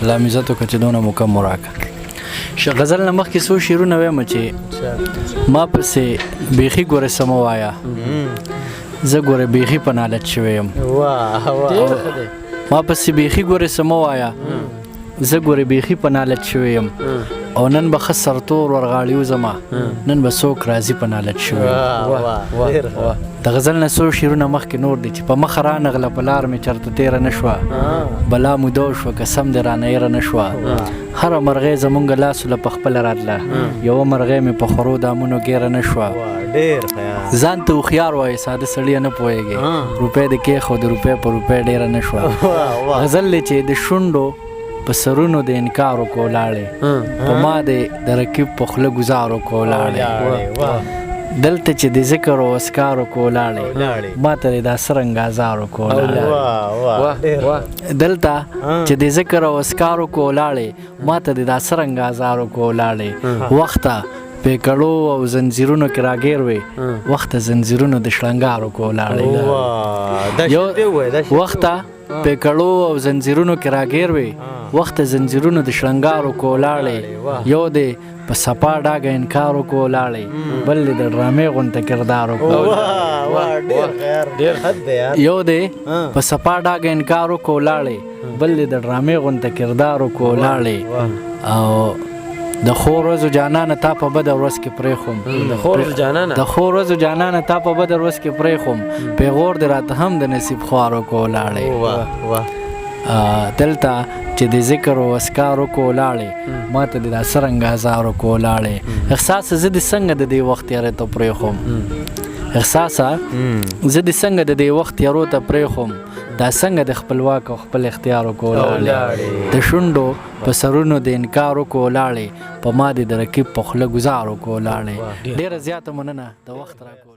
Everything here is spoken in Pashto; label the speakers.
Speaker 1: الله مې عزت وکړه چې دونه موقع مو راکړه. غزل نه مخکې څو شعرونه وایم چې ما پسې بیخي ګورې څه مه وایه، زه ګورې بیخي په نالت شوی یم. ما پسې بیخي ګورې څه مه وایه، زه ګورې بیخي په نالت شوی یم. او نن به ښه سرتور ورغاړي وزما، نن به څوک راځي په نالت شوی یم. د غزل نه څو شعرونه مخکې نور دي چې په مخه رانغله په لار مې چېرته تېره نه شوه، بلا مو دو شوه قسم دې رانه هېره نه شوه. هره مرغۍ زمونږ لاسو له په خپله راتله، یوه مرغۍ مې په خورو دامونو ګیره نه شوه. ځان ته هوښیار وایي ساده سړیه نه پوهېږې، روپۍ دې کېښود روپۍ په روپۍ ډېره نه شوه. غزل دی چې د شونډو په سرونو د انکار وکړو ولاړې، په ما دې د رقیب په خوله ګزار وکړو ولاړې. دلته چې د ذکر او اسکار وکړو ولاړې، ما ته دې دا څرنګه ازار وکړو ولاړې. دلته چې د ذکر او اسکار وکړو ولاړې، ما ته دې دا څرنګه ازار وکړو ولاړې. وخته پیکړو او زنځیرونو کې راګیر وې، وخته زنځیرونو د شړنګار وکړو ولاړې. وخته پیکړو او زنځیرونو کې راګیر وې، وخته زنځیرونو د شړنګار وکړو ولاړې. یو دې په سپا ډاګه انکار وکړو ولاړې، بل دې د ډرامې غونته کردار وکړو. یو دې په سپا ډاګه انکار وکړو ولاړې، بل دې د ډرامې غونته کردار وکړو ولاړې. او د خو ورځو جانانه تا په بده ورځ کې پرېښوم، د خو ورځو جانانه تا په بده ورځ کې پرېښوم، پیغور دې راته هم د نصیب خوار وکړو ولاړې. دلته چې د ذکر او اسکار وکړو ولاړې، ما ته دې دا څرنګه ازار وکړو ولاړې. احساسه زه دې څنګه د دې وخت یارې ته پرېښوم، احساسه زه دې څنګه د دې وخت یارو ته پرېښوم، دا څنګه د خپلواک او خپل اختیار وکړو ولاړې. د شونډو په سرونو د انکار وکړو ولاړې، په ما دې د رقیب په خوله ګزار وکړو ولاړې. ډېره زیاته مننه د وخت راکړو.